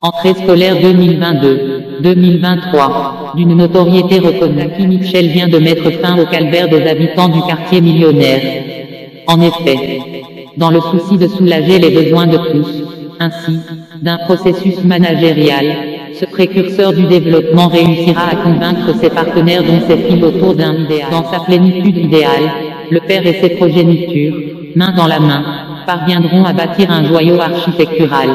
Entrée scolaire 2022-2023. D'une notoriété reconnue, Guy Mitchell vient de mettre fin au calvaire des habitants du quartier millionnaire. En effet, dans le souci de soulager les besoins de tous, ainsi, d'un processus managérial, ce précurseur du développement réussira à convaincre ses partenaires dont ses fils autour d'un idéal. Dans sa plénitude idéale, le père et ses progénitures, main dans la main, parviendront à bâtir un joyau architectural.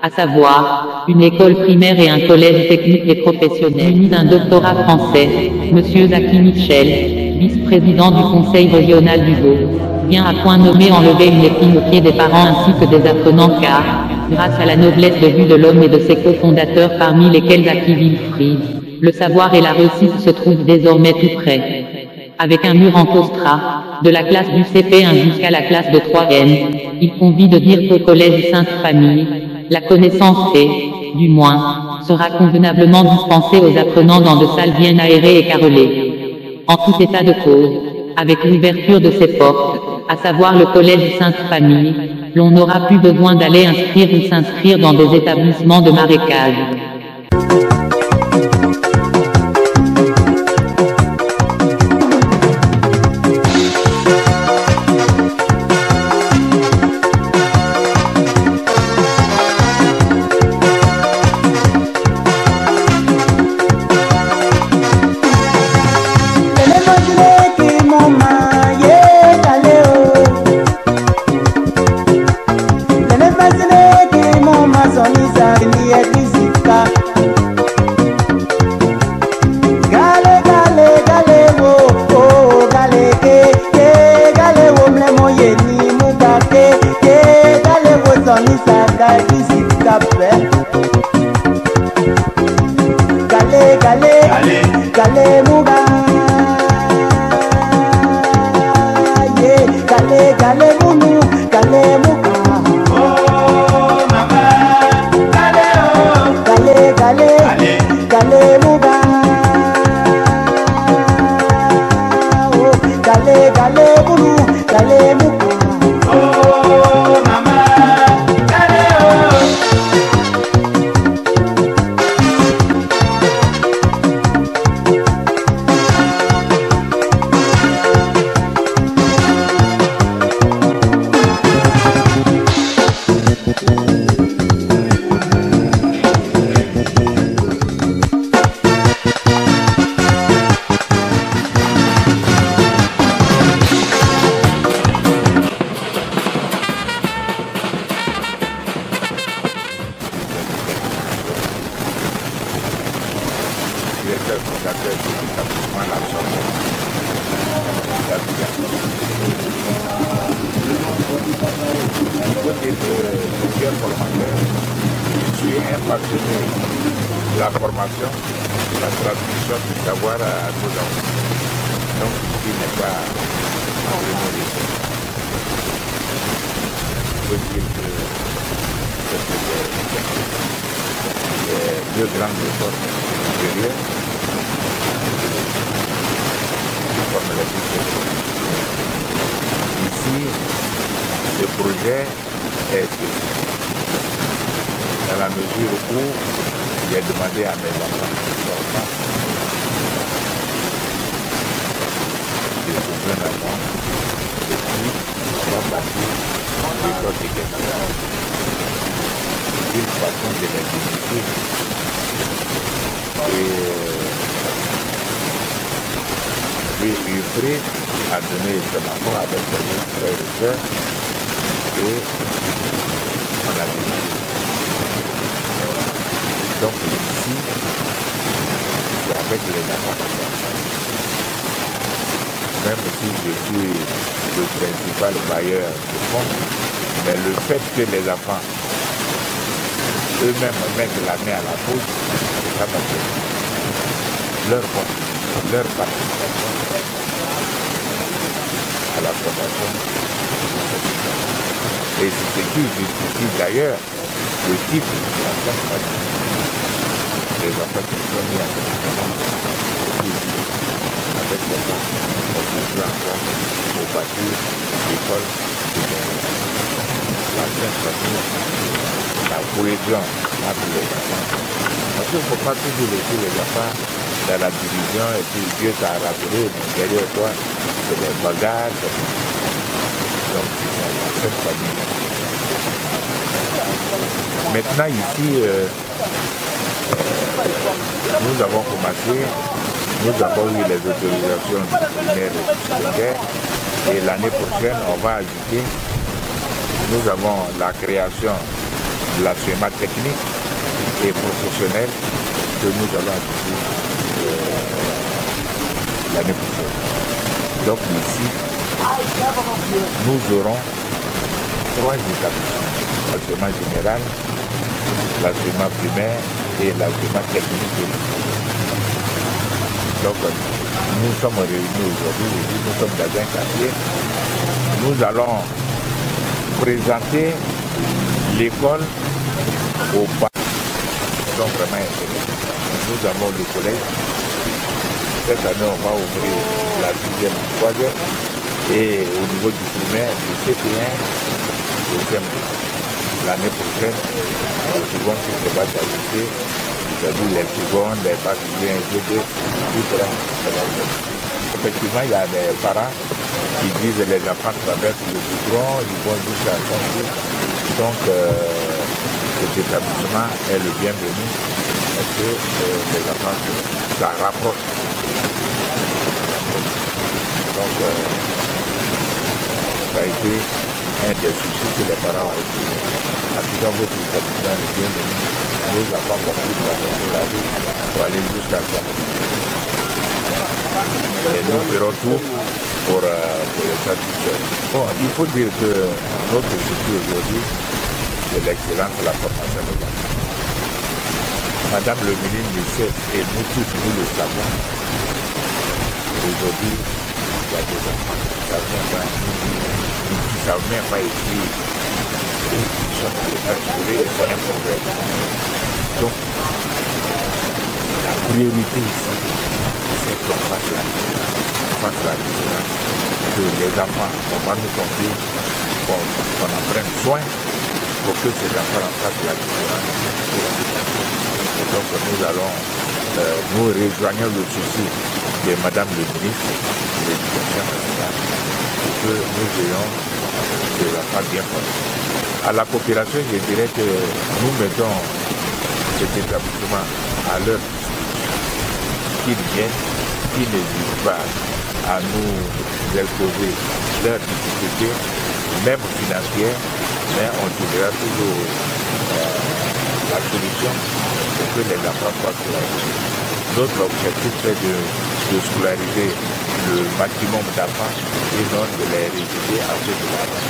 À savoir, une école primaire et un collège technique et professionnel, muni d'un doctorat français. Monsieur Zaki Mitchell, vice-président du conseil régional du Vaud, vient à point nommé enlever une épine aux pieds des parents ainsi que des apprenants car, grâce à la noblesse de vue de l'homme et de ses cofondateurs parmi lesquels Zaki Wilfried, le savoir et la réussite se trouvent désormais tout près. Avec un mur en costras, de la classe du CP1 jusqu'à la classe de 3e, il convient de dire qu'au collège Sainte-Famille, la connaissance est, du moins, sera convenablement dispensée aux apprenants dans de salles bien aérées et carrelées. En tout état de cause, avec l'ouverture de ses portes, à savoir le collège Sainte-Famille, l'on n'aura plus besoin d'aller inscrire ou s'inscrire dans des établissements de marécage. Gale muga, yeah. Gale munu, gale muga. Oh mama, gale oh. Gale muga. Oh, gale munu, gale muga. Oh mama, gale oh. Directeur fondateur de l'établissement La Somme d'Abidjan. Du côté de plusieurs formateurs, je suis un passionné de la formation, de la transmission du savoir à nos enfants. Donc, il n'est pas vraiment laissé. Je peux dire que c'est deux grandes réformes supérieures. Ici, le projet est dans la mesure où j'ai demandé à mes enfants de trouver un enfant et puis on va bâtir l'école de Guénara d'une façon de l'indemniser. Et Wilfried a donné son enfant avec ses frères et sœurs et on a démarré. Donc ici, c'est avec les enfants. Même si je suis le principal bailleur de fonds, mais le fait que les enfants eux-mêmes mettent la main à la poche, c'est ça parce que leur participation à la formation. Et c'est ce qui justifie d'ailleurs le titre de la formation. Les enfants qui sont mis à avec les enfants, on peut encore au bâtir l'école de la cohésion entre les enfants. Parce qu'il ne faut pas toujours laisser les enfants dans la division et puis Dieu t'a rappelé, mais derrière toi, c'est des bagarres. Donc, c'est cette famille. Maintenant, ici, nous avons commencé, nous avons eu les autorisations du primaire et du secondaire, et l'année prochaine, on va ajouter, nous avons la création de la schéma technique et professionnel que nous allons ajouter l'année prochaine. Donc ici, nous aurons 3 établissements, l'enseignement général, l'enseignement primaire et l'enseignement technique. Donc nous sommes réunis aujourd'hui, nous sommes dans un quartier, nous allons présenter l'école au parc. Donc vraiment intéressant. Nous avons le collège. Cette année, on va ouvrir la 6e, 3e. Et au niveau du primaire, du CP1, au CM2. L'année prochaine, les secondes qui se va s'ajouter, c'est-à-dire les secondes, les bacheliers, tout sera. Effectivement, il y a des parents qui disent que les enfants traversent le goudron, ils vont jusqu'à Saint-Louis. Donc, cet établissement est le bienvenu parce que les enfants, ça rapproche. Donc, ça a été un des soucis que les parents ont été. En tout cas, votre établissement est bienvenu. Nous avons compris de la rue pour aller jusqu'à ça. Et nous ferons tout pour les satisfaire. Bon, il faut dire que notre souci aujourd'hui, c'est l'excellence de la formation des enfants. Madame le ministre le sait, et nous tous, nous le savons. Aujourd'hui, il y a des enfants qui ne savent même pas écrire, qui sont assurés, et c'est un problème. Donc, la priorité ici, c'est qu'on fasse la différence, que les enfants, on va nous confier, qu'on en prenne soin pour que ces enfants fassent la différence. Et donc nous allons, nous rejoignons le souci de Madame le ministre de l'Éducation nationale pour que nous ayons des enfants bien formés. À la coopération, je dirais que nous mettons cet établissement à leur qu'ils viennent, qu'ils n'hésitent pas à nous exposer leurs difficultés, même financières, mais on trouvera toujours la solution pour que les enfants soient scolarisés. Notre objectif est de scolariser le maximum d'enfants et non de les résider à ceux de l'enfant.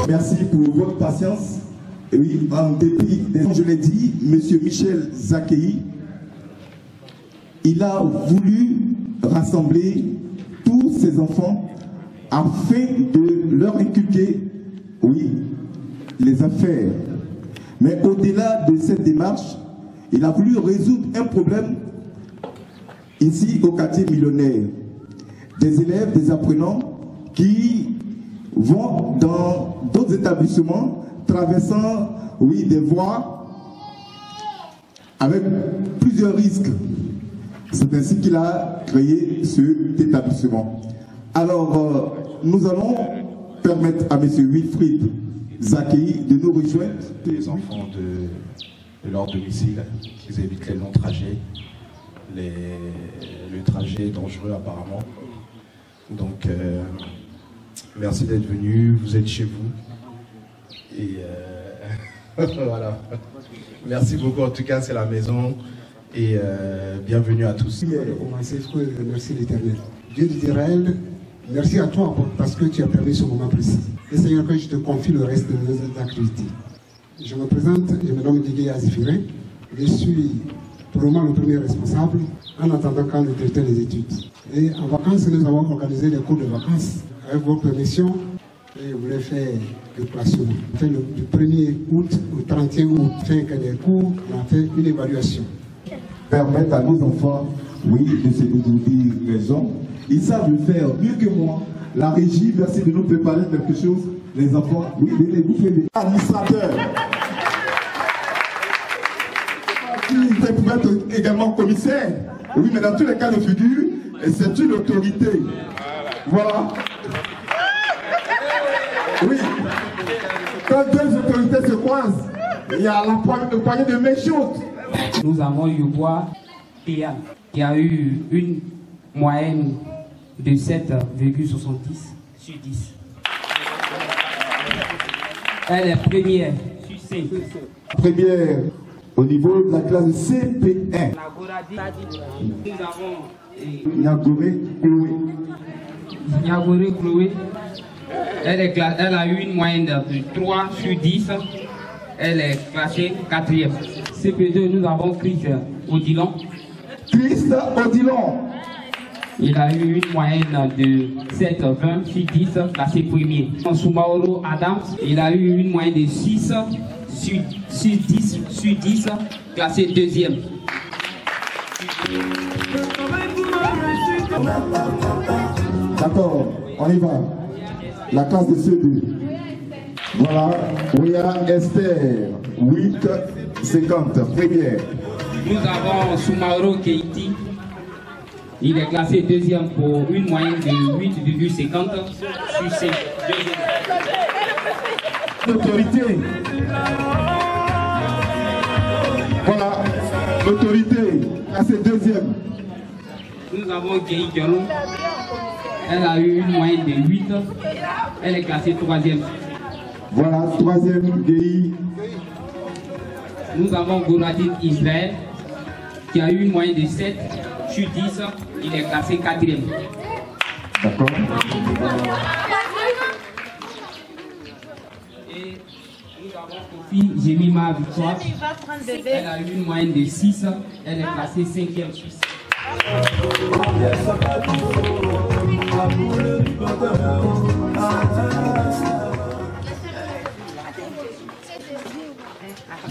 Merci pour votre patience. Et oui, en dépit des... Je l'ai dit, M. Michel Zakei, il a voulu rassembler tous ses enfants afin de leur inculquer, oui, les affaires. Mais au-delà de cette démarche, il a voulu résoudre un problème ici au quartier millionnaire. Des élèves, des apprenants qui vont dans d'autres établissements, traversant, oui, des voies avec plusieurs risques. C'est ainsi qu'il a créé cet établissement. Alors, nous allons permettre à M. Wilfried Zakei de nous rejoindre. Les enfants de leur domicile, qu'ils évitent les longs trajets, le trajet est dangereux apparemment. Donc, merci d'être venu, vous êtes chez vous. Et voilà. Merci beaucoup, en tout cas, c'est la maison. Et bienvenue à tous. Merci l'Éternel. Dieu d'Israël, Merci à toi parce que tu as permis ce moment précis. Et Seigneur, que je te confie le reste de nos activités. Je me présente, je me nomme Didier Azifiré. Je suis pour le moment le premier responsable en attendant quand le directeur des études. Et en vacances, nous avons organisé des cours de vacances avec vos permissions et vous voulez faire le classement. On fait du 1er août au 31 août, fin des cours, on a fait une évaluation. Permettre à nos enfants, oui, de se donner raison. Ils savent le faire mieux que moi. La régie, merci de nous préparer quelque chose. Les enfants, oui, les bouffer des administrateurs. Ils peuvent être également commissaires. Oui, mais dans tous les cas de figure, c'est une autorité. Voilà. Oui. Quand deux autorités se croisent, il y a le poignet de main chaude. Nous avons eu bois Pia qui a eu une moyenne de 7,70 sur 10. Elle est première sur 5. Première au niveau de la classe de CP1. Nous avons Nyagoré Chloé. Elle a eu une moyenne de 3 sur 10. Elle est classée 4e. CP2, nous avons Chris Odilon. Chris Odilon. Il a eu une moyenne de 7,20 sur 10, classé premier. Soumaoro Adams, il a eu une moyenne de 6 sur 10, classé deuxième. D'accord, on y va. La classe de C2. Voilà, Ouya Esther, 8,50, première. Nous avons Soumaoro Keiti. Il est classé deuxième pour une moyenne de 8,50 sur 5. L'autorité. Voilà, l'autorité, classé deuxième. Nous avons Gei Diallo. Elle a eu une moyenne de 8. Elle est classée troisième. Voilà, troisième Gei. Nous avons Goradine Israël qui a eu une moyenne de 7 sur 10. Il est classé 4e. D'accord. Et nous avons Kofi Jemima Victoire. Elle a eu une moyenne de 6. Elle est classée 5e Suisse.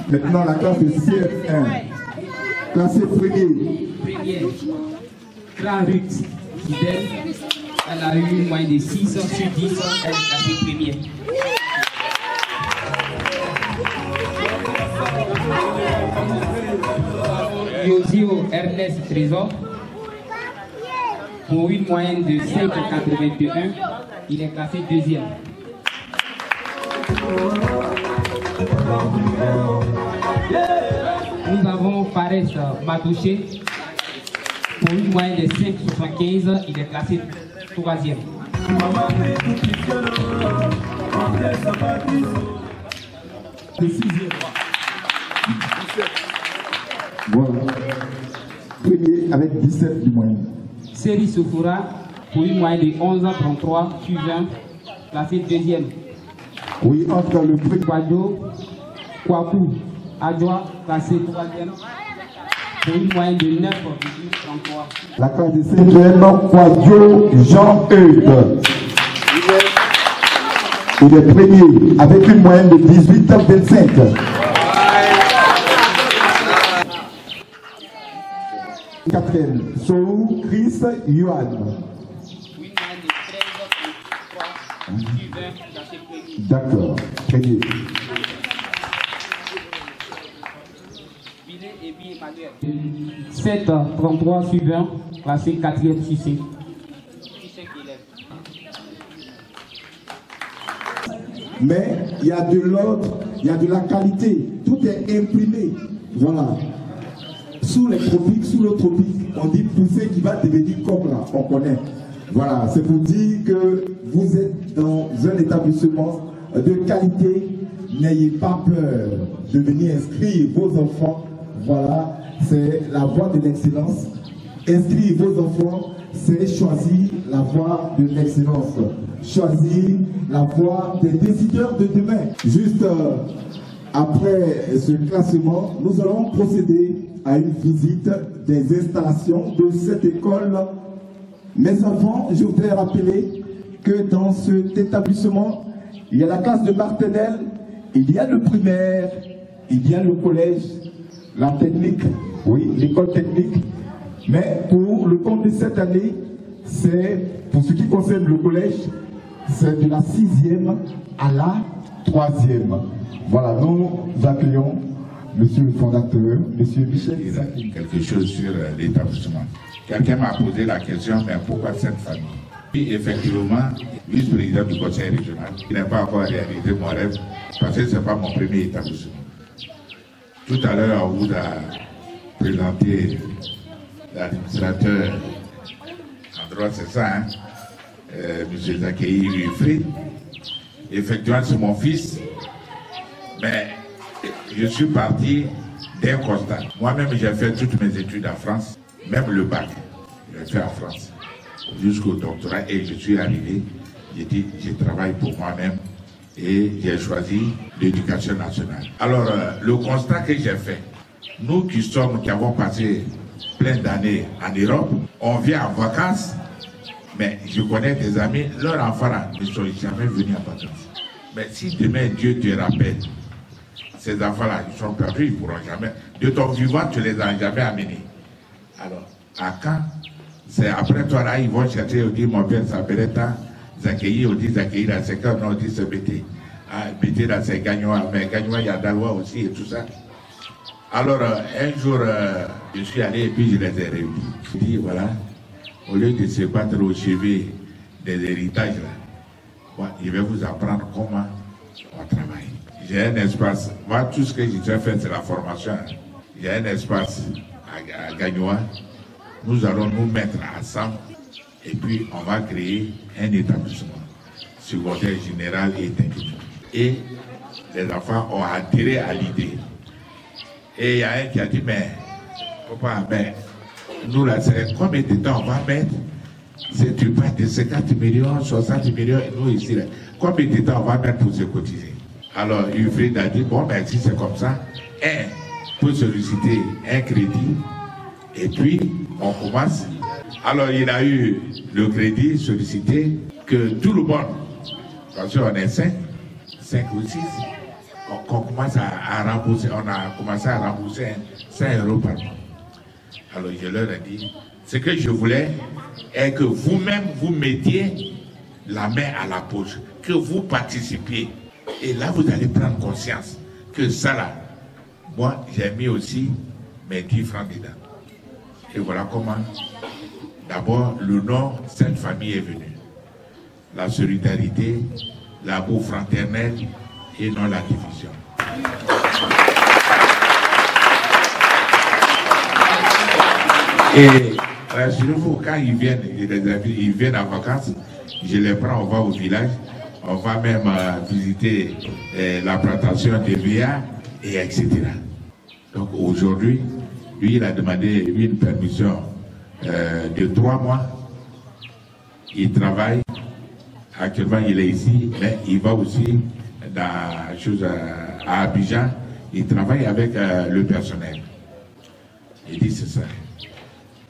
Maintenant la classe de CF1. Classé premier. Première. Grand Ruth Fidel. Elle a eu une moyenne de 6 sur 10. Elle est classée première. Yosio Ernest Trésor. Pour une moyenne de 5,81, il est classé deuxième. Nous avons Fares Matouché. Pour une moyenne de 5,75, il est classé troisième. Voilà. Premier avec 17 du moyenne. Seri Sofura, pour une moyenne de 11,33 sur 20, classé deuxième. Oui, entre le prix. Kwado Kwaku Adjoa, classé troisième. Pour une moyenne de 9,33. La classe de 5e, Kwadio Jean-Eudes. Il est premier avec une moyenne de 18,25. Quatrième, Sou Chris Yuan. D'accord, premier. 7,33 sur 20, classé 4e sur 5. Mais il y a de l'ordre, il y a de la qualité, tout est imprimé. Voilà. Sous les tropiques, sous le tropique, on dit pousser qui va devenir comme là, on connaît. Voilà, c'est pour dire que vous êtes dans un établissement de qualité. N'ayez pas peur de venir inscrire vos enfants. Voilà, c'est la voie de l'excellence. Inscrire vos enfants c'est choisir la voie de l'excellence, choisir la voie des décideurs de demain. Juste après ce classement, nous allons procéder à une visite des installations de cette école. Mais avant, je voudrais rappeler que dans cet établissement, il y a la classe de maternelle, il y a le primaire, il y a le collège, la technique, oui, l'école technique. Mais pour le compte de cette année, c'est, pour ce qui concerne le collège, c'est de la 6e à la 3e. Voilà, nous accueillons Monsieur le fondateur, Monsieur Michel. Quelque chose sur l'établissement. Quelqu'un m'a posé la question, mais pourquoi cette famille? Puis effectivement, vice-président du conseil régional, il n'a pas encore réalisé mon rêve, parce que ce n'est pas mon premier établissement. Tout à l'heure, on vous a présenté l'administrateur, en droit c'est ça, hein, M. Zakei Wilfried. Effectivement, c'est mon fils, mais je suis parti d'un constat. Moi-même, j'ai fait toutes mes études en France, même le bac, j'ai fait en France, jusqu'au doctorat, et je suis arrivé, j'ai dit, je travaille pour moi-même, et j'ai choisi l'éducation nationale. Alors, le constat que j'ai fait, nous qui avons passé plein d'années en Europe, on vient en vacances, mais je connais des amis, leurs enfants ne sont jamais venus en vacances. Mais si demain Dieu te rappelle, ces enfants-là, ils sont perdus, ils ne pourront jamais. De ton vivant, tu ne les as jamais amenés. Alors, à quand? C'est après toi là, ils vont chercher, ils disent, mon père s'appelait tant, Zakei, on dit Zakei, là, c'est comme on dit, c'est Bété. Ah, Bété, là, c'est Gagnoua, mais Gagnoua, il y a Dalois aussi et tout ça. Alors, un jour, je suis allé et puis je les ai réunis. Je dis, voilà, au lieu de se battre au chevet des héritages, là, moi, je vais vous apprendre comment on travaille. J'ai un espace, moi, tout ce que j'ai fait, c'est la formation. J'ai un espace à Gagnoua. Nous allons nous mettre ensemble et puis on va créer un établissement secondaire général et technique. Et les enfants ont adhéré à l'idée. Et il y a un qui a dit, mais papa, mais nous là, c'est combien de temps on va mettre? C'est tu parles de 50 millions, 60 millions, et nous ici, là, combien de temps on va mettre pour se cotiser? Alors, Wilfried a dit, bon, mais si c'est comme ça, pour solliciter un crédit, et puis on commence. Alors, il a eu le crédit sollicité que tout le monde, parce qu'on est 5 ou 6, on commence à rembourser, on a commencé à rembourser 5 € par mois. Alors je leur ai dit, ce que je voulais est que vous-même vous mettiez la main à la poche, que vous participiez. Et là vous allez prendre conscience que ça là, moi j'ai mis aussi mes 10 francs dedans. Et voilà comment, d'abord le nom, cette famille est venue. La solidarité, l'amour fraternel et non la division. Et rassurez-vous, quand ils viennent en vacances, je les prends, on va au village, on va même visiter la plantation des VA, et etc. Donc aujourd'hui, lui, il a demandé une permission de 3 mois. Il travaille. Actuellement, il est ici, mais il va aussi à Abidjan. Il travaille avec le personnel. Il dit c'est ça.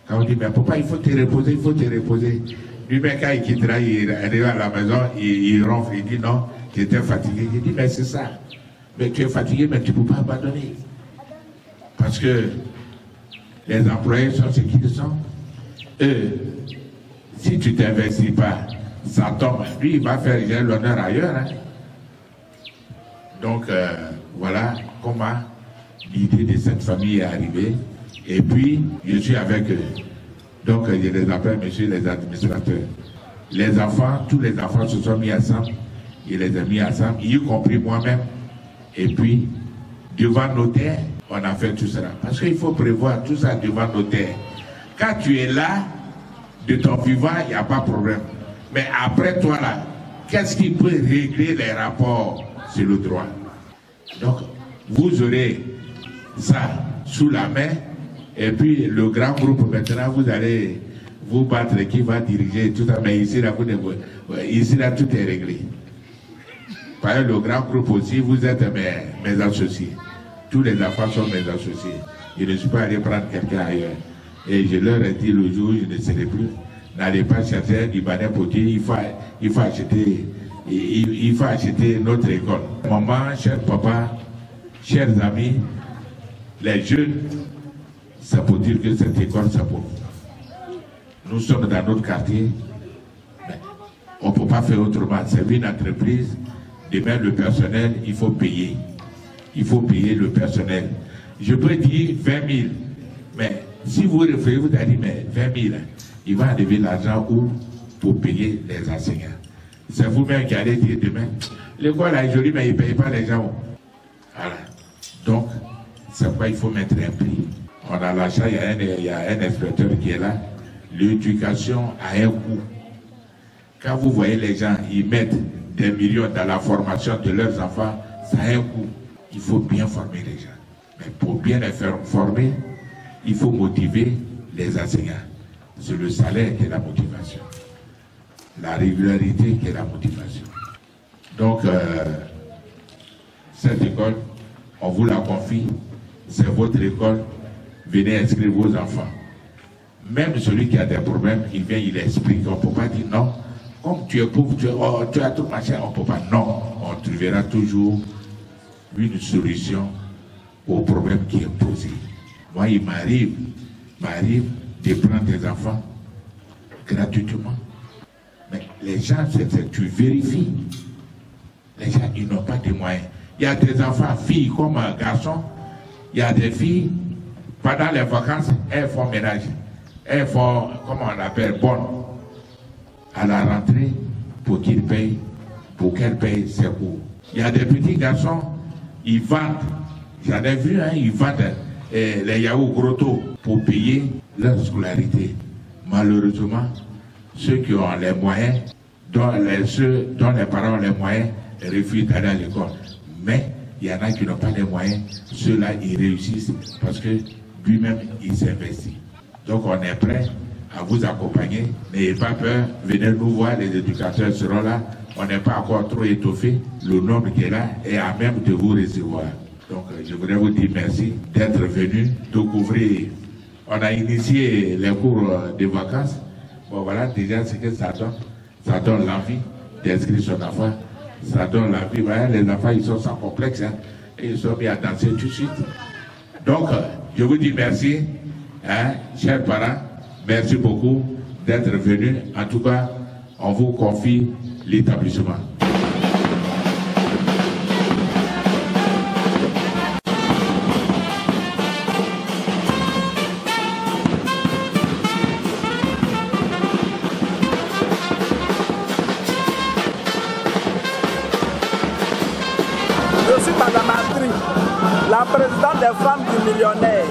Quand on dit, mais papa, il faut te reposer, il faut te reposer. Lui-même, quand il quittera, il arrive à la maison, il ronfle, il dit non, j'étais fatigué. Il dit, mais c'est ça. Mais tu es fatigué, mais tu ne peux pas abandonner. Parce que les employés sont ce qu'ils sont. Eux, si tu ne t'investis pas, ça tombe. Lui, il va faire l'honneur ailleurs. Hein. Donc, voilà comment l'idée de cette famille est arrivée. Et puis, je suis avec eux. Donc, je les appelle, messieurs les administrateurs. Les enfants, tous les enfants se sont mis ensemble. Il les a mis ensemble, y compris moi-même. Et puis, devant notaire, on a fait tout cela. Parce qu'il faut prévoir tout ça devant notaire. Quand tu es là, de ton vivant, il n'y a pas de problème. Mais après toi là, qu'est-ce qui peut régler les rapports sur le droit? Donc, vous aurez ça sous la main, et puis le grand groupe, maintenant, vous allez vous battre, qui va diriger tout ça, mais ici là, ici là, tout est réglé. Par le grand groupe aussi, vous êtes mes associés. Tous les enfants sont mes associés. Je ne suis pas allé prendre quelqu'un ailleurs. Et je leur ai dit le jour où je ne serai plus, n'allez pas chercher un Libanais pour dire il faut acheter notre école. Maman, cher papa, chers amis, les jeunes, c'est pour dire que cette école, c'est pour vous. Nous sommes dans notre quartier, mais on ne peut pas faire autrement. C'est une entreprise. Demain, le personnel, il faut payer. Il faut payer le personnel. Je peux dire 20 000, mais si vous réfléchissez, vous allez dire, mais 20 000, il va enlever l'argent où pour payer les enseignants. C'est vous-même qui allez dire demain, l'école est jolie, mais il ne paye pas les gens. Voilà. Donc, c'est pourquoi il faut mettre un prix. On a l'achat, il y a un inspecteur qui est là. L'éducation a un coût. Quand vous voyez les gens, ils mettent des millions dans la formation de leurs enfants, ça a un coût. Il faut bien former les gens. Mais pour bien les faire former, il faut motiver les enseignants. C'est le salaire qui est la motivation. La régularité qui est la motivation. Donc, cette école, on vous la confie, c'est votre école, venez inscrire vos enfants. Même celui qui a des problèmes, il vient, il explique. On ne peut pas dire non. Comme tu es pauvre, tu as tout machin, on ne peut pas. Non, on trouvera toujours une solution au problème qui est posé. Moi, il m'arrive de prendre des enfants gratuitement. Mais les gens, tu vérifies. Les gens, ils n'ont pas de moyens. Il y a des enfants, filles comme garçons. Il y a des filles, pendant les vacances, elles font ménage. Elles font, comment on l'appelle, bonne. À la rentrée, pour qu'ils payent, pour qu'elles payent ses cours. Il y a des petits garçons, ils vendent. J'en ai vu, ils vendent les yaourts grotto pour payer leur scolarité. Malheureusement, ceux qui ont les moyens, ceux dont les parents ont les moyens, refusent d'aller à l'école. Mais il y en a qui n'ont pas les moyens. Ceux-là, ils réussissent parce que lui-même, il s'investit. Donc, on est prêt à vous accompagner. N'ayez pas peur, venez nous voir, les éducateurs seront là. On n'est pas encore trop étoffé. Le nombre qui est là est à même de vous recevoir. Donc, je voudrais vous dire merci d'être venu découvrir. On a initié les cours de vacances. Bon, voilà déjà ce que ça donne. Ça donne l'envie d'inscrire son enfant. Ça donne l'envie. Voilà, les enfants, ils sont sans complexe. Et ils sont mis à danser tout de suite. Donc, je vous dis merci, chers parents. Merci beaucoup d'être venus. En tout cas, on vous confie l'établissement. Je suis Madame Andri, la présidente des femmes du millionnaire.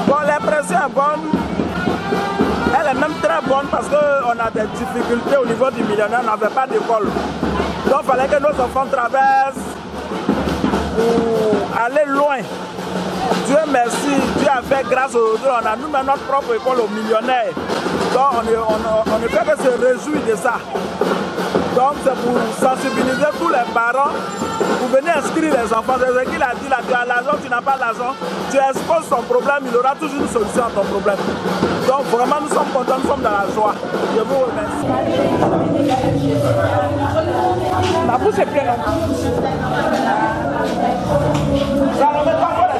Bon, l'impression est bonne. Elle est même très bonne parce qu'on a des difficultés au niveau du millionnaire, on n'avait pas d'école. Donc il fallait que nos enfants traversent pour aller loin. Dieu merci, Dieu a fait grâce aujourd'hui, on a nous-mêmes notre propre école au millionnaire. Donc on ne peut que se réjouir de ça. Donc c'est pour sensibiliser tous les parents, pour venir inscrire les enfants. C'est ce qu'il a dit là, tu as l'argent, tu n'as pas l'argent, tu exposes ton problème, il aura toujours une solution à ton problème. Donc vraiment nous sommes contents, nous sommes dans la joie. Je vous remercie. La bouche est pleine. Ça ne met pas la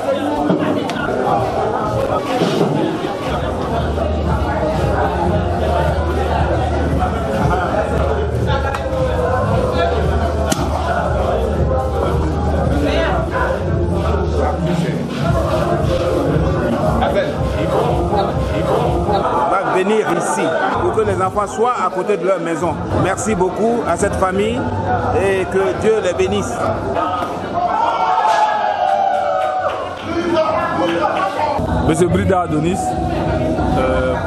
va venir ici pour que les enfants soient à côté de leur maison. Merci beaucoup à cette famille et que Dieu les bénisse. Monsieur Brida Adonis,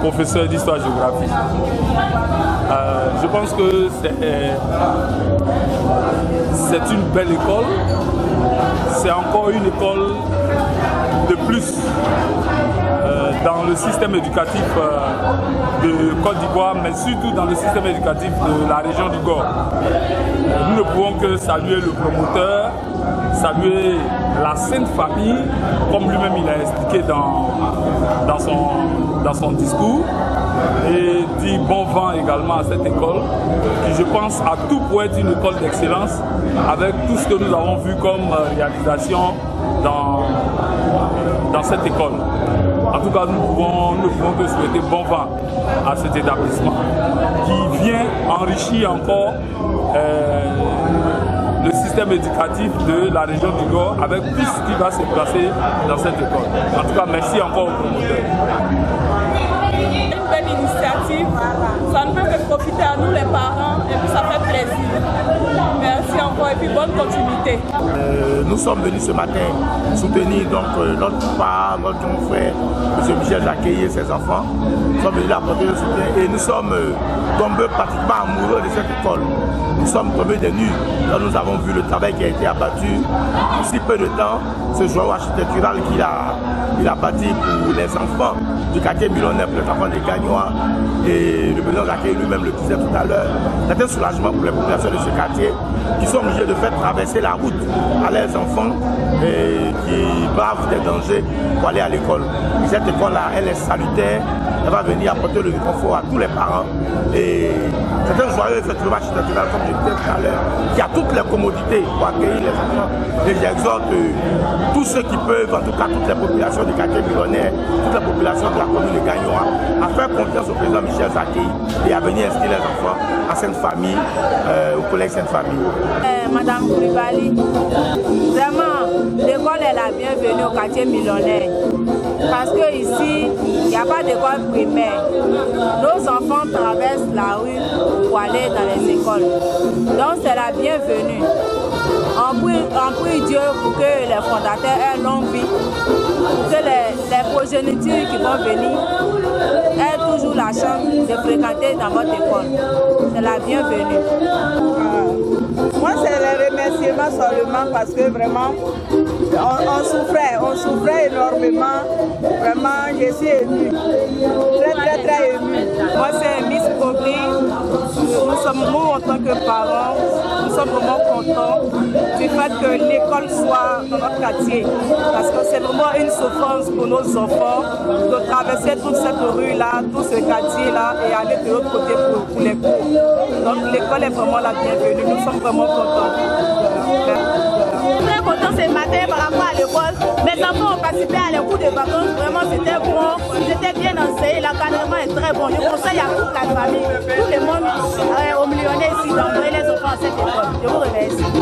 professeur d'histoire-géographie. Je pense que c'est une belle école. C'est encore une école de plus dans le système éducatif de Côte d'Ivoire, mais surtout dans le système éducatif de la région du Gor. Nous ne pouvons que saluer le promoteur, saluer la Sainte Famille, comme lui-même il a expliqué dans son discours, et dire bon vent également à cette école, qui je pense à tout point être une école d'excellence, avec tout ce que nous avons vu comme réalisation dans cette école. En tout cas, nous ne pouvons que souhaiter bon vent à cet établissement qui vient enrichir encore le système éducatif de la région du Gor avec tout ce qui va se placer dans cette école. En tout cas, merci encore aux promoteurs. Une belle initiative, ça ne peut que profiter à nous les parents et puis ça fait plaisir. Merci encore et puis bonne continuité. Nous sommes venus ce matin soutenir donc notre papa, notre frère, M. Michel Jacquet et ses enfants. Nous sommes venus apporter le soutien et nous sommes tombés pratiquement amoureux de cette école. Nous sommes tombés des nues quand nous avons vu le travail qui a été abattu en si peu de temps, ce joyau architectural qu'il a bâti pour les enfants du quartier millionnaire, pour les enfants des Gagnois, et le président Jacquet lui-même le disait tout à l'heure. C'est un soulagement pour les populations de ce quartier qui sont obligés de faire traverser la route à leurs enfants et qui bravent des dangers pour aller à l'école. Cette école-là, elle est salutaire, elle va venir apporter le confort à tous les parents. Et c'est un joyeux effectivement architectural, comme je disais tout à l'heure, qui a toutes les commodités pour accueillir les enfants. Et j'exhorte tous ceux qui peuvent, en tout cas toutes les populations du quartier millionnaire, toutes les populations de la commune de Gagnoa, à faire confiance au président Michel Jacquet et à venir inscrire les enfants à Sainte Famille, au collège Sainte Famille. Madame Koulibaly, vraiment, l'école est la bienvenue au quartier millionnaire. Parce qu'ici, il n'y a pas d'école primaire. Nos enfants traversent la rue pour aller dans les écoles. Donc c'est la bienvenue. On prie Dieu pour que les fondateurs aient longue vie, pour que les progénitures qui vont venir aient toujours la chance de fréquenter dans votre école. C'est la bienvenue. Moi, c'est les remerciements seulement parce que vraiment, on souffrait énormément. Vraiment, je suis émue. Très émue. Moi, c'est Miss Bobby. Nous, en tant que parents, nous sommes vraiment contents du fait que l'école soit dans notre quartier. Parce que c'est vraiment une souffrance pour nos enfants de traverser toute cette rue-là, tout ce quartier-là et aller de l'autre côté pour les cours. Donc l'école est vraiment la bienvenue. Nous sommes vraiment contents. Très content ce matin par rapport à l'école. Mes enfants ont participé à les cours de vacances. Vraiment, c'était bon. C'était bien enseigné. L'encadrement est très bon. Je conseille à toute la famille, tout le monde au millionnaire ici d'envoyer les enfants à cette école. Je vous remercie.